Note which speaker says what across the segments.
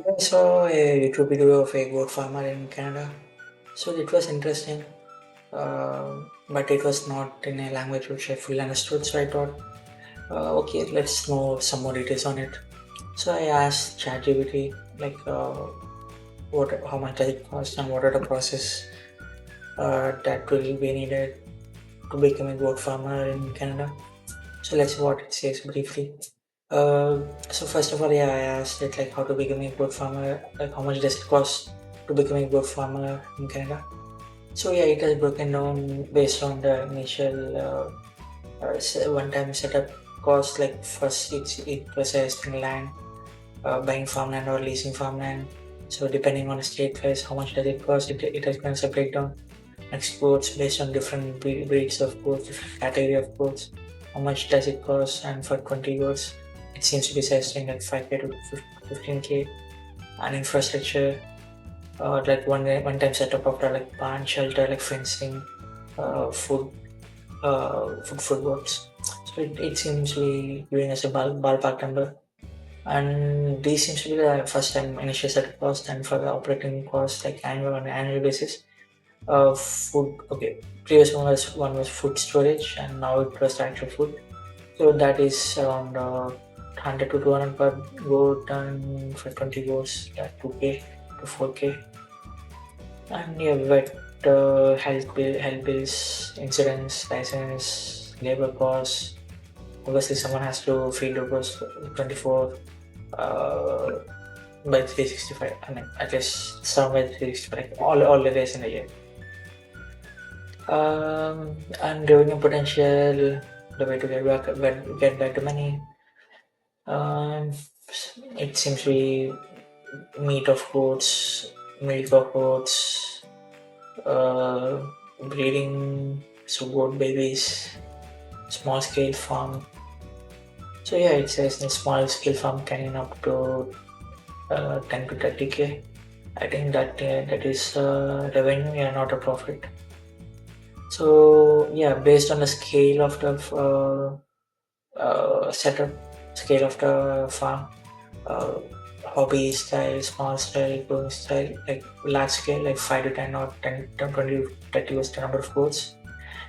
Speaker 1: I saw a YouTube video of a goat farmer in Canada. So it was interesting, but it was not in a language which I fully understood. So I thought, okay, let's know some more details on it. So I asked ChatGPT, like, how much does it cost and what are the process that will be needed to become a goat farmer in Canada. So let's see what it says briefly. So first of all, yeah, I asked it like how to become a goat farmer, like how much does it cost to become a goat farmer in Canada. So yeah, it has broken down based on the initial one-time setup cost. Like first, it was in land, buying farmland or leasing farmland. So depending on the state wise, how much does it cost? It has been a breakdown. Next quotes based on different breeds of quotes, different category of quotes. How much does it cost? And for 20 quotes, it seems to be suggesting like 5k to 15k. And infrastructure, like one time setup of the like barn, shelter, like fencing, food, food works. So it seems to be giving us a ballpark number. And this seems to be the first time initial setup cost, and for the operating cost, like annual on an annual basis. Food, okay. Previous one was food storage, and now it was the actual food. So that is around 100 to 200 per goat, and for 20 goats, that 2k to 4k. And yeah, vet, health bills, insurance, license, labor costs. Obviously, someone has to feed the goats 24 uh, by 365. I mean, at least some by 365, all the days in a year. And revenue potential, the way to get back to money. Um, it seems to be meat of goats, milk of goats, uh, breeding, so goat babies, small scale farm. So yeah, it says in small scale farm can up to 10 to 30k. I think that is revenue and not a profit. So yeah, based on the scale of the setup, scale of the farm, uh, hobby style, small style, growing style, like large scale, like 5 to 10 or 10, 10 20, 30 was the number of quotes.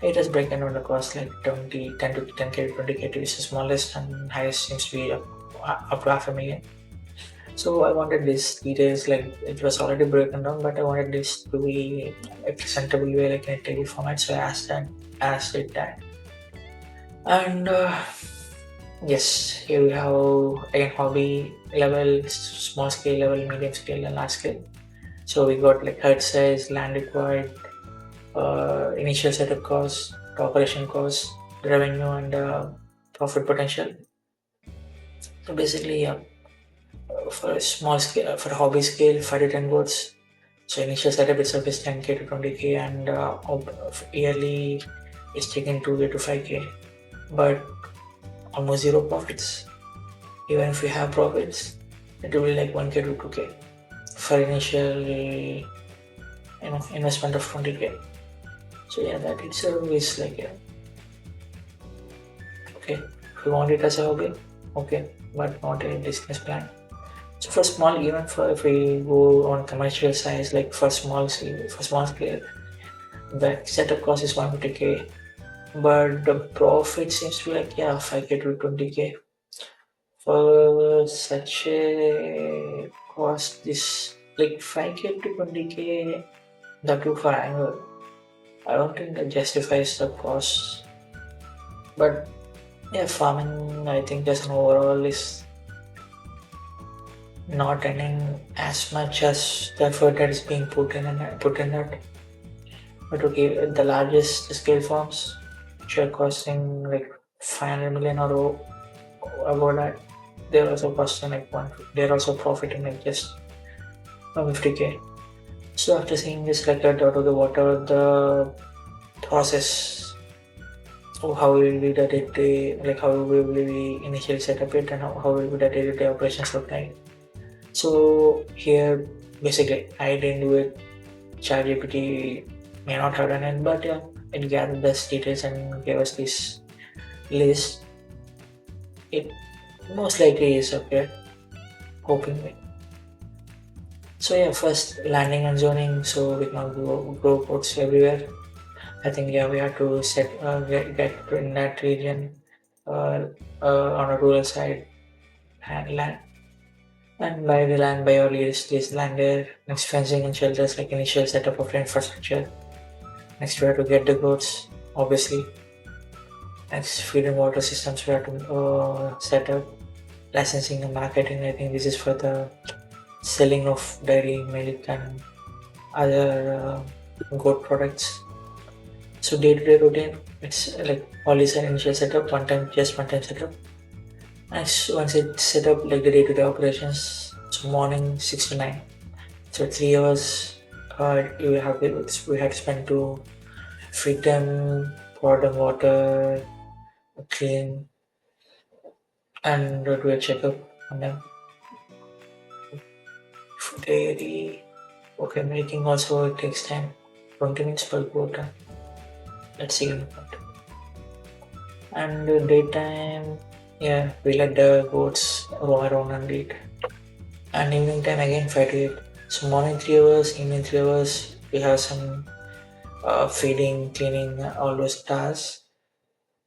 Speaker 1: It has broken down the cost like 10 to 10k to 20k is the smallest, and highest seems to be up to half a million. So I wanted this details, like it was already broken down, but I wanted this to be a presentable way, like in a table format. So I asked it that. And yes, here we have again hobby level, small scale level, medium scale, and large scale. So we got like herd size, land required, initial setup cost, the operation cost, revenue, and profit potential. So basically, yeah, for a small scale, for hobby scale, 5 to 10 votes. So initial setup itself is 10k to 20k, and yearly it's taken 2k to 5k, but almost zero profits. Even if we have profits, it will be like 1k to 2k for initial investment of 20k. So yeah, that itself is like okay, if you want it as a hobby, okay, but not a business plan. So for small, even for if we go on commercial size, like for small scale, the setup cost is 150k, but the profit seems to be like yeah 5k to 20k for such a cost. This like 5k to 20k, that too for annual. I don't think that justifies the cost, but yeah, farming I think as an overall is not earning as much as the effort that is being put in that. But okay, the largest scale farms, which are costing like 500 million or above that, they're also costing like one. They're also profiting like just 150k. So after seeing this like out of the water, the process of how will be the day like how will we initially set up it, and how will be the day-to-day operations look like. So here basically I didn't do it. ChatGPT may not have done it, but yeah, it gathered this details and gave us this list. It most likely is okay, hoping. So yeah, first landing and zoning, so we cannot grow ports everywhere. I think yeah, we have to get to in that region, uh, on a rural side and land. And buy the land by your lease land there. Next fencing and shelters like initial setup of infrastructure. Next we have to get the goods, obviously. Next feed and water systems we have to set up. Licensing and marketing. I think this is for the selling of dairy, milk, and other goat products. So day-to-day routine, it's like all is an initial setup, one time setup. And once it's set up, like the day-to-day operations, so morning 6 to 9. So 3 hours, we have to spend to feed them, pour them water, clean, and do a checkup on them. For dairy, okay, milking also it takes time. 20 minutes per quota. That's significant. And daytime, yeah, we let the goats roam around and eat. And evening time again 5 to 8. So morning 3 hours, evening 3 hours. We have some feeding, cleaning, all those tasks.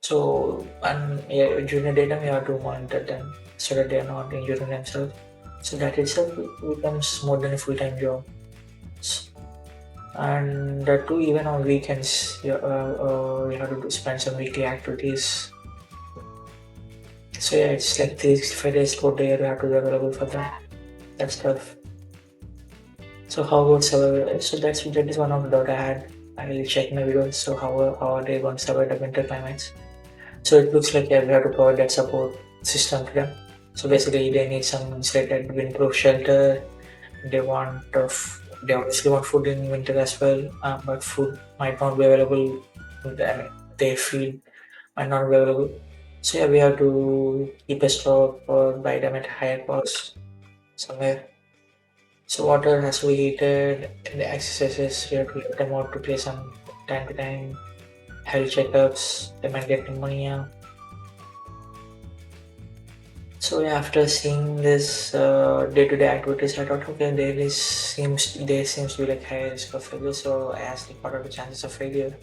Speaker 1: So and yeah, during the daytime we have to monitor them so that they are not injuring themselves. So that itself becomes more than a full-time job. And that too, even on weekends, yeah, we have to spend some weekly activities. So yeah, it's like 365 days per day you have to be available for that. That's tough. So how about survival? So that is one of the doubt I had. I will check my videos. So how are they going to survive the winter climates? So it looks like yeah, we have to provide that support system to them. So basically, they need some insulated windproof shelter. They want they obviously want food in winter as well, but food might not be available. I mean, their feed might not be available. So yeah, we have to keep a stock or buy them at higher cost somewhere. So water has to be heated. The exercises you have to let them out to play some time to time. Health checkups. They might get pneumonia. So yeah, after seeing this day-to-day activities, I thought, okay, there seems to be like high risk of failure. So I asked like, what are the chances of failure?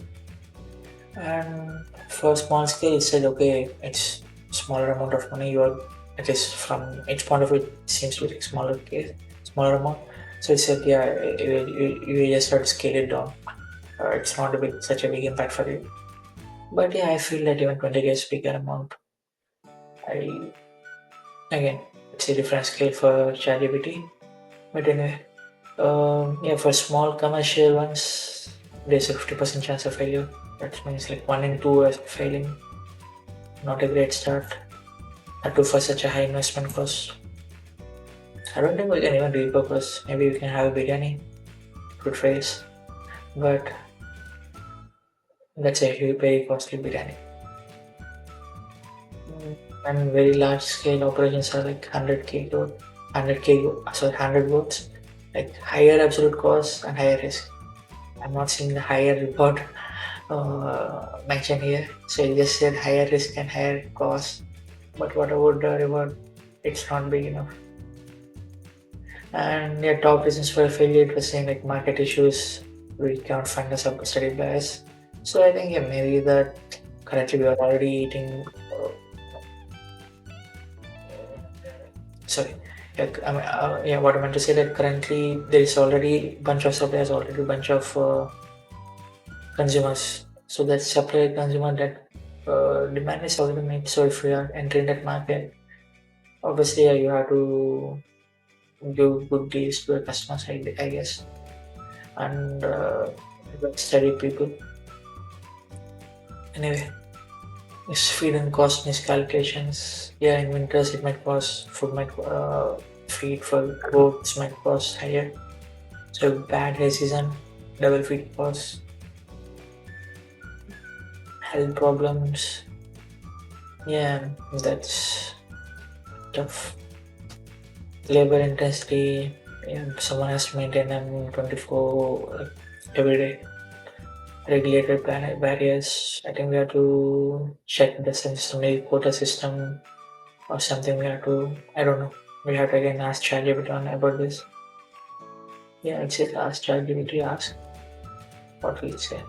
Speaker 1: And for small scale, it said, okay, it's smaller amount of money. You are at least from each point of view, it seems to be like smaller amount. So it said, yeah, you just have to scale it down. It's not such a big impact for you. But yeah, I feel that even 20 is bigger amount. I again, it's a different scale for ChatGPT. But anyway, yeah, for small commercial ones, there's a 50% chance of failure. That means like 1 in 2 is failing. Not a great start. That too for such a high investment cost. I don't think we can even repurpose. Maybe we can have a biryani, good phrase, but that's a very costly biryani. And very large scale operations are like 100k to 100k, sorry, 100 votes, like higher absolute cost and higher risk. I'm not seeing the higher reward mentioned here. So you just said higher risk and higher cost. But what about the reward? It's not big enough. And yeah, top reasons for failure, it was saying like market issues, we can't find a sub-study bias. So I think yeah, maybe that currently we are already eating. Sorry, yeah, yeah, what I meant to say that currently there is already bunch of suppliers, already bunch of consumers. So that supply consumer that demand is already made. So if we are entering that market, obviously yeah, you have to give good deals to the customers, I guess, and study people. Anyway, it's feed and cost miscalculations. Yeah, in winters it might cost food might feed for goats might cost higher. So bad hay season, double feed costs, health problems. Yeah, that's tough. Labor intensity. Yeah, someone has to maintain them 24 like, every day. Regulated barriers. I think we have to check the system, maybe quota system or something. We have to. I don't know. We have to again ask ChatGPT on about this. Yeah, it says ask ChatGPT, ask what will it say.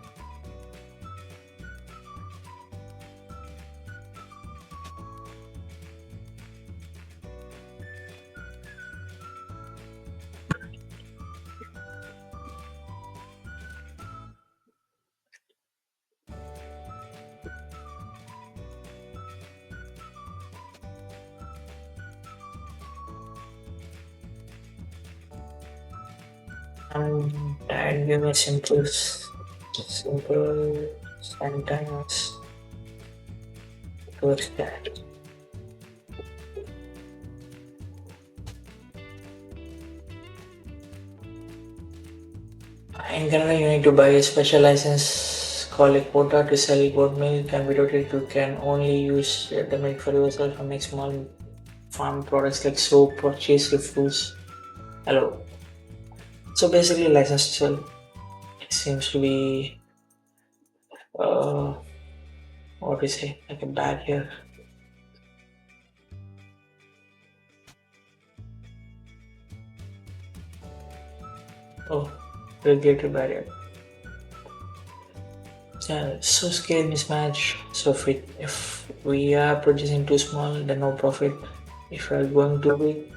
Speaker 1: And dad give me a simple sentence towards that. In Canada, you need to buy a special license called a quota to sell goat milk, and without it, you can only use the milk for yourself and make small farm products like soap or cheese refuse. Hello. So basically, license to sell. It seems to be what we say like a barrier. Oh, regulatory barrier. Yeah, so scale mismatch. So if we are producing too small, then no profit. If we are going too big,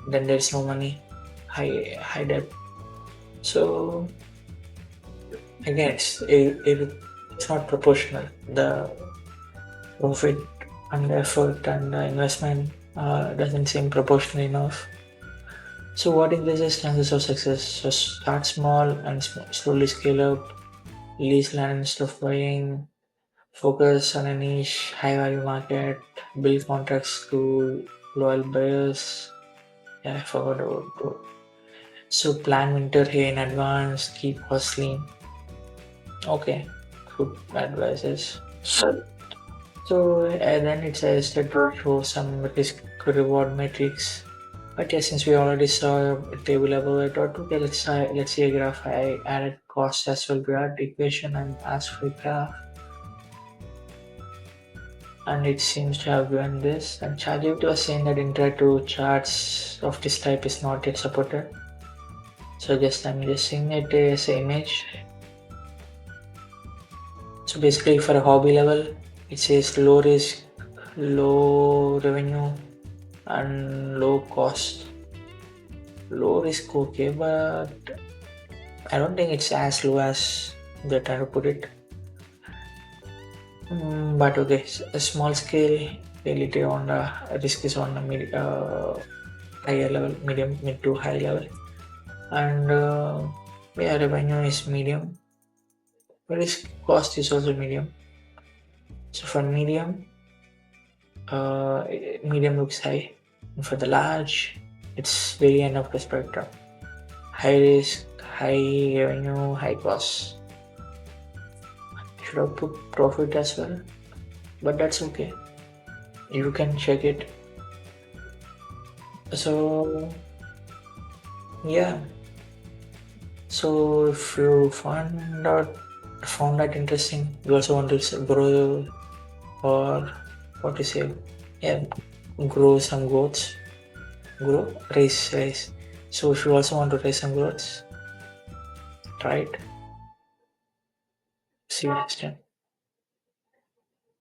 Speaker 1: then there's no money. High debt. So again, it's not proportional. The profit and the effort and the investment doesn't seem proportional enough. So what increases chances of success? So start small and slowly scale up. Lease land instead of buying. Focus on a niche, high value market. Build contracts to loyal buyers. Yeah, I forgot about that. So plan winter here in advance. Keep costs lean. Okay, good advices. So then it says that to show some risk reward metrics. But yeah, since we already saw a table above, I thought okay, let's see a graph. I added cost as well to that equation and asked for a graph, and it seems to have given this. And ChatGPT was saying that interactive charts of this type is not yet supported. So I'm just seeing it as an image. So basically, for a hobby level, it says low risk, low revenue, and low cost. Low risk, okay, but I don't think it's as low as they're trying to put it. But okay, a small scale reality on the risk is on the higher level, medium, mid to high level, and yeah, revenue is medium. Risk cost is also medium. So for medium looks high. And for the large, it's very end of the spectrum. High risk, high revenue, high cost. Should have put profit as well, but that's okay. You can check it. So yeah. So if you found that interesting, you also want to grow or what to say? Yeah, grow some goats. Raise. So if you also want to raise some goats, try it. See you next time.